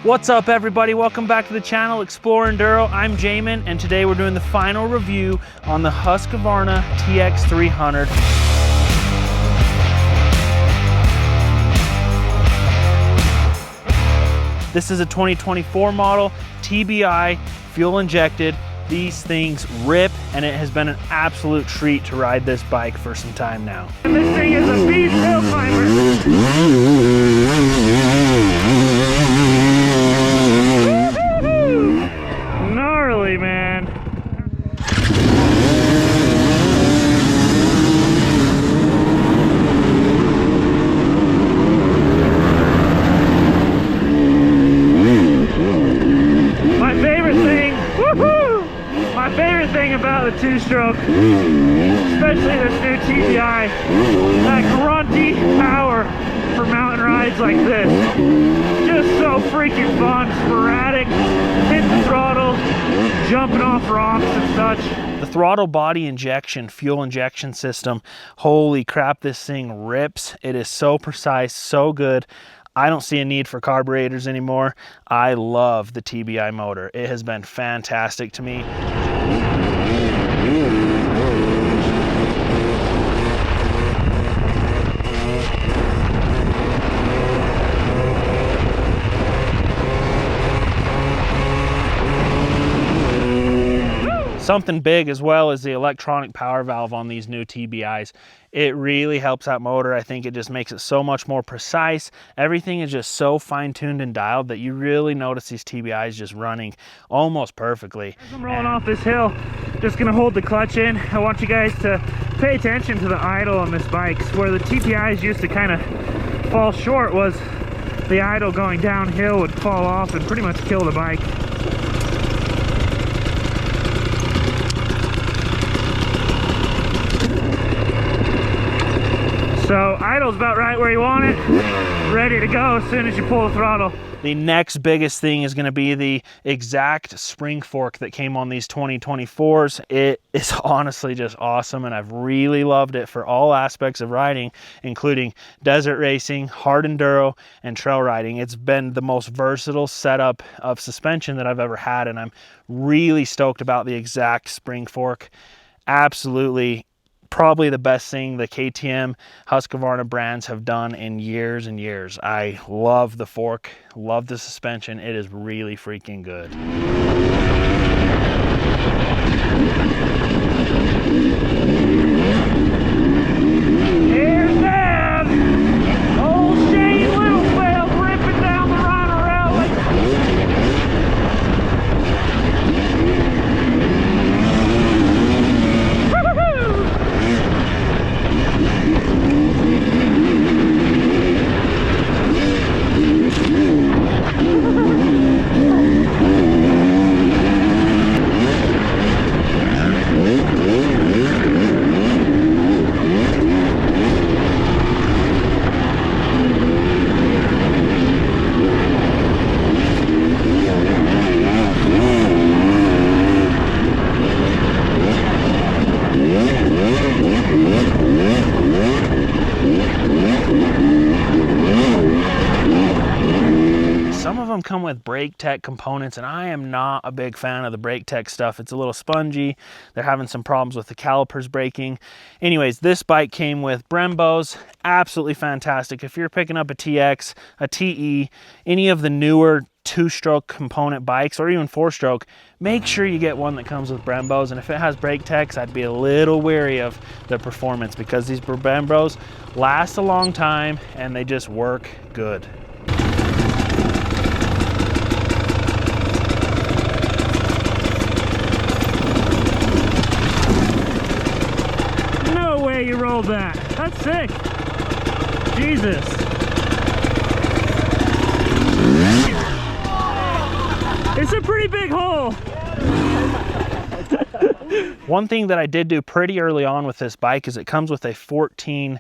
What's up everybody, welcome back to the channel Xplore Enduro. I'm Jamen and today we're doing the final review on the Husqvarna TX300. This is a 2024 model, TBI, fuel injected. These things rip and it has been an absolute treat to ride this bike for some time now. And this thing is a beast hill climber. Gnarly, man. My favorite thing, woohoo! My favorite thing about the two-stroke, especially this new TBI, that grunty power for mountain rides like this. Just so freaking fun, sporadic, hit the throttle, jumping off rocks and such. The throttle body injection, fuel injection system, holy crap, this thing rips. It is so precise, so good. I don't see a need for carburetors anymore. I love the TBI motor. It has been fantastic to me. Something big as well is the electronic power valve on these new TBIs. It really helps that motor. I think it just makes it so much more precise. Everything is just so fine-tuned and dialed that you really notice these TBIs just running almost perfectly. As I'm rolling off this hill, just gonna hold the clutch in. I want you guys to pay attention to the idle on this bike. Where the TBIs used to kind of fall short was the idle going downhill would fall off and pretty much kill the bike. So idle's about right where you want it, ready to go as soon as you pull the throttle. The next biggest thing is going to be the exact spring fork that came on these 2024s. It is honestly just awesome and I've really loved it for all aspects of riding, including desert racing, hard enduro, and trail riding. It's been the most versatile setup of suspension that I've ever had and I'm really stoked about the exact spring fork. Absolutely. Probably the best thing the KTM Husqvarna brands have done in years and years. I love the fork, love the suspension. It is really freaking good. Here's Dad! Old Shane Littlefeld ripping down the Rhino Rally. Come with brake tech components and I am not a big fan of the brake tech stuff. It's a little spongy. They're having some problems with the calipers breaking. Anyways, this bike came with Brembos. Absolutely fantastic. If you're picking up a TX, a TE, any of the newer two-stroke component bikes or even four-stroke, make sure you get one that comes with Brembos. And if it has brake techs, I'd be a little wary of the performance because these Brembos last a long time and they just work good. You rolled that. That's sick. Jesus. It's a pretty big hole. One thing that I did do pretty early on with this bike is it comes with a 14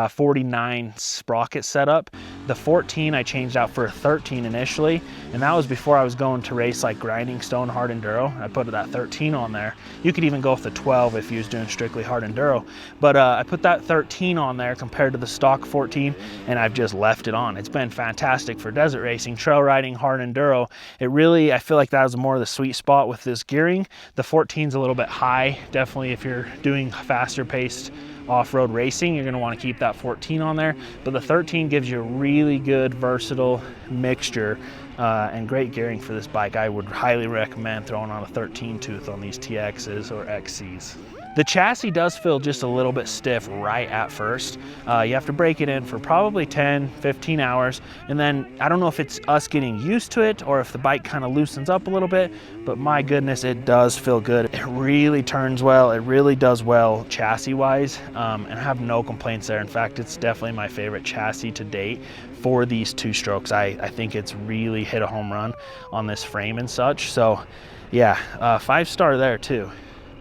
49 sprocket setup. The 14 I changed out for a 13 initially, and that was before I was going to race like grinding stone hard enduro. I put that 13 on there. You could even go with the 12 if you was doing strictly hard enduro, but I put that 13 on there compared to the stock 14, and I've just left it on. It's been fantastic for desert racing, trail riding, hard enduro. It really, I feel like that was more of the sweet spot with this gearing. The 14's a little bit high, definitely if you're doing faster paced off-road racing, you're going to want to keep that 14 on there, but the 13 gives you a really good versatile mixture and great gearing for this bike. I would highly recommend throwing on a 13 tooth on these TXs or XCs. The chassis does feel just a little bit stiff right at first. You have to break it in for probably 10, 15 hours. And then I don't know if it's us getting used to it or if the bike kind of loosens up a little bit, but my goodness, it does feel good. It really turns well. It really does well chassis wise, and I have no complaints there. In fact, it's definitely my favorite chassis to date for these two strokes. I think it's really hit a home run on this frame and such. So yeah, 5-star there too.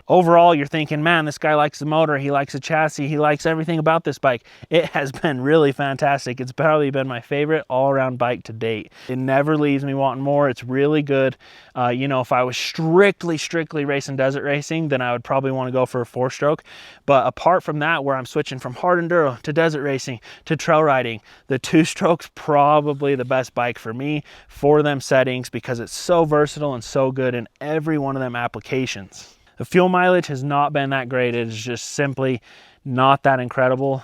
Overall, you're thinking, man, this guy likes the motor, he likes the chassis, he likes everything about this bike. It has been really fantastic. It's probably been my favorite all-around bike to date. It never leaves me wanting more. It's really good. You know, if I was strictly racing desert racing, then I would probably want to go for a 4-stroke. But apart from that, where I'm switching from hard enduro to desert racing to trail riding, the 2-stroke's probably the best bike for me for them settings because it's so versatile and so good in every one of them applications. The fuel mileage has not been that great. It is just simply not that incredible,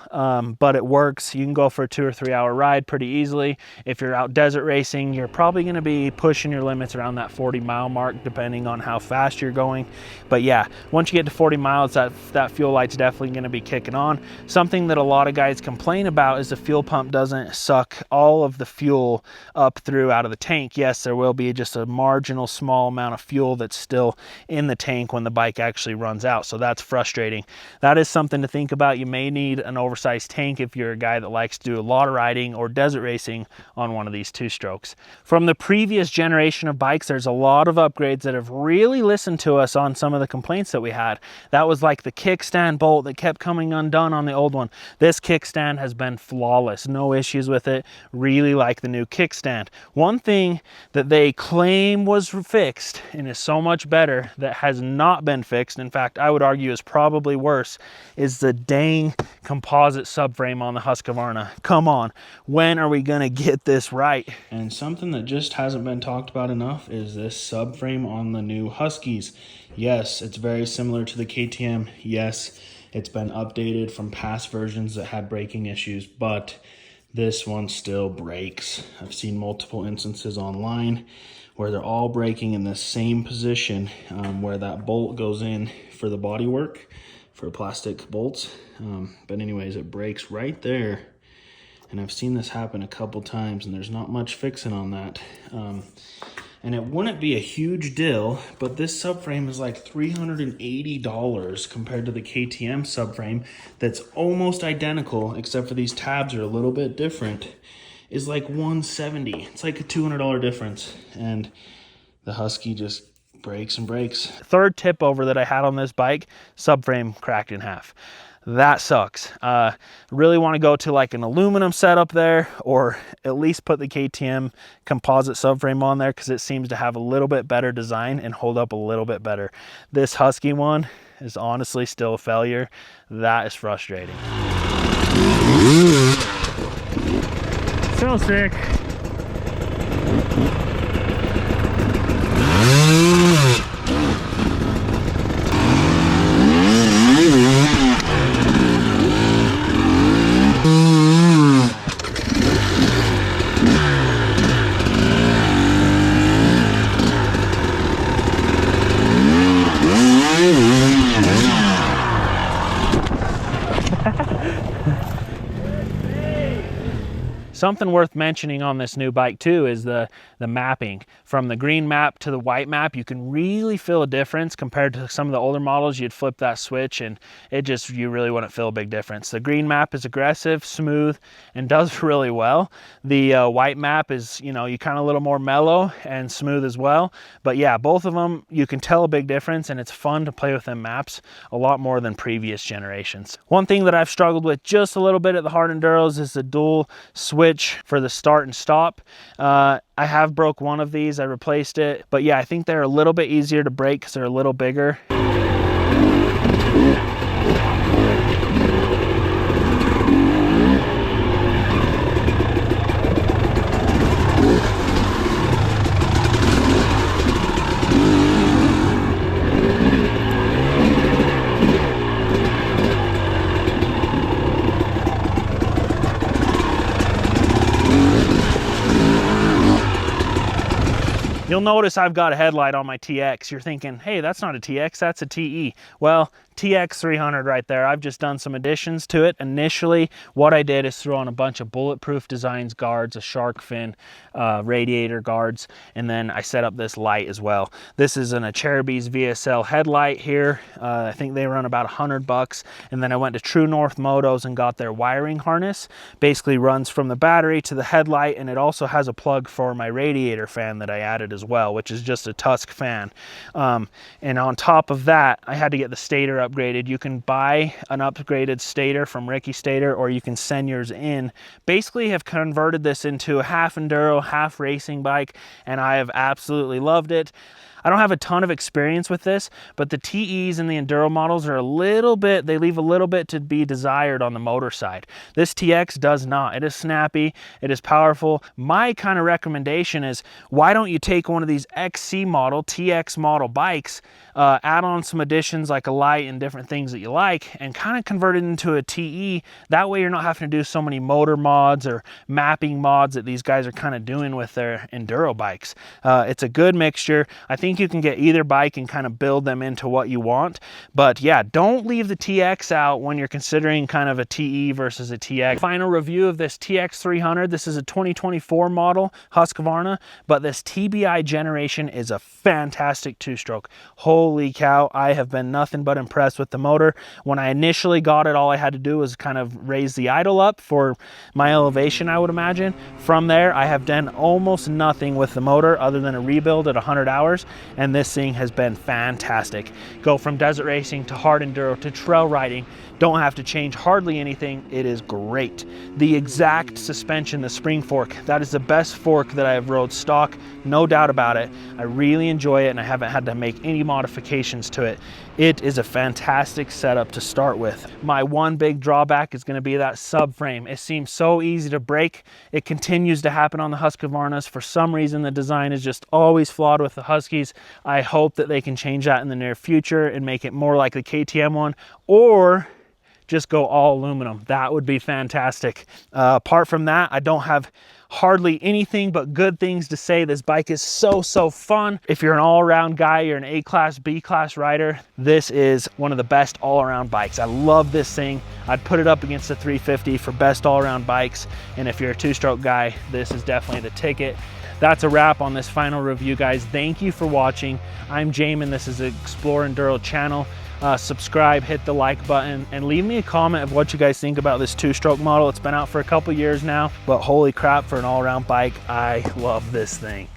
but it works. You can go for a 2 or 3 hour ride pretty easily. If you're out desert racing, you're probably going to be pushing your limits around that 40-mile mark, depending on how fast you're going. But yeah, once you get to 40 miles, that fuel light's definitely going to be kicking on. Something that a lot of guys complain about is the fuel pump doesn't suck all of the fuel up through out of the tank. Yes, there will be just a marginal small amount of fuel that's still in the tank when the bike actually runs out. So that's frustrating. That is something to think about. You may need an oversized tank if you're a guy that likes to do a lot of riding or desert racing on one of these 2-strokes. From the previous generation of bikes, there's a lot of upgrades that have really listened to us on some of the complaints that we had. That was like the kickstand bolt that kept coming undone on the old one. This kickstand has been flawless, no issues with it. Really like the new kickstand. One thing that they claim was fixed and is so much better that has not been fixed, in fact I would argue is probably worse, is the dang composite subframe on the Husqvarna. Come on, when are we gonna get this right? And something that just hasn't been talked about enough is this subframe on the new Huskies. Yes, it's very similar to the KTM. Yes, it's been updated from past versions that had braking issues, but this one still breaks. I've seen multiple instances online where they're all braking in the same position, where that bolt goes in for the bodywork for plastic bolts. But anyways, it breaks right there. And I've seen this happen a couple times and there's not much fixing on that. And it wouldn't be a huge deal, but this subframe is like $380 compared to the KTM subframe that's almost identical, except for these tabs are a little bit different, is like $170. It's like a $200 difference. And the Husky just breaks and breaks. Third tip over that I had on this bike, subframe cracked in half. That sucks. Really want to go to like an aluminum setup there, or at least put the KTM composite subframe on there because it seems to have a little bit better design and hold up a little bit better. This Husky one is honestly still a failure. That is frustrating. So sick. Something worth mentioning on this new bike too is the mapping. From the green map to the white map, you can really feel a difference compared to some of the older models. You'd flip that switch and you really wouldn't feel a big difference. The green map is aggressive, smooth, and does really well. The white map is, you know, you kind of a little more mellow and smooth as well. But yeah, both of them, you can tell a big difference, and it's fun to play with them maps a lot more than previous generations. One thing that I've struggled with just a little bit at the hard enduros is the dual switch for the start and stop. I have broke one of these, I replaced it, but yeah, I think they're a little bit easier to break because they're a little bigger. You'll notice I've got a headlight on my TX. You're thinking, hey, that's not a TX, that's a TE. Well, TX300 right there. I've just done some additions to it. Initially, what I did is throw on a bunch of bulletproof designs, guards, a shark fin, radiator guards, and then I set up this light as well. This is a Cherubies VSL headlight here. I think they run about $100, and then I went to True North Motos and got their wiring harness. Basically runs from the battery to the headlight, and it also has a plug for my radiator fan that I added as well, which is just a Tusk fan. And on top of that, I had to get the stator upgraded. You can buy an upgraded stator from Ricky Stator, or you can send yours in. Basically have converted this into a half enduro, half racing bike, and I have absolutely loved it. I don't have a ton of experience with this, but the TEs and the Enduro models are they leave a little bit to be desired on the motor side. This TX does not. It is snappy, it is powerful. My kind of recommendation is, why don't you take one of these XC model, TX model bikes, add on some additions like a light and different things that you like, and kind of convert it into a TE. That way you're not having to do so many motor mods or mapping mods that these guys are kind of doing with their Enduro bikes. It's a good mixture. I think you can get either bike and kind of build them into what you want. But yeah, don't leave the TX out when you're considering kind of a TE versus a TX. Final review of this TX300. This is a 2024 model Husqvarna, but this TBI generation is a fantastic two-stroke. Holy cow, I have been nothing but impressed with the motor. When I initially got it, all I had to do was kind of raise the idle up for my elevation, I would imagine. From there, I have done almost nothing with the motor other than a rebuild at 100 hours. And this thing has been fantastic. Go from desert racing to hard enduro to trail riding. Don't have to change hardly anything. It is great. The exact suspension, the spring fork, that is the best fork that I have rode stock, no doubt about it. I really enjoy it, and I haven't had to make any modifications to it. It is a fantastic setup to start with. My one big drawback is going to be that subframe. It seems so easy to break. It continues to happen on the Husqvarnas. For some reason, the design is just always flawed with the Huskies. I hope that they can change that in the near future and make it more like the KTM one, or just go all aluminum. That would be fantastic. Apart from that, I don't have hardly anything but good things to say. This bike is so fun. If you're an all-around guy, you're an A-class, B-class rider, this is one of the best all-around bikes. I love this thing. I'd put it up against the 350 for best all-around bikes, and if you're a two-stroke guy, this is definitely the ticket. That's a wrap on this final review, guys. Thank you for watching. I'm Jamen. This is the Xplore Enduro channel. Subscribe, hit the like button, and leave me a comment of what you guys think about this two-stroke model. It's been out for a couple years now, but holy crap, for an all-around bike, I love this thing.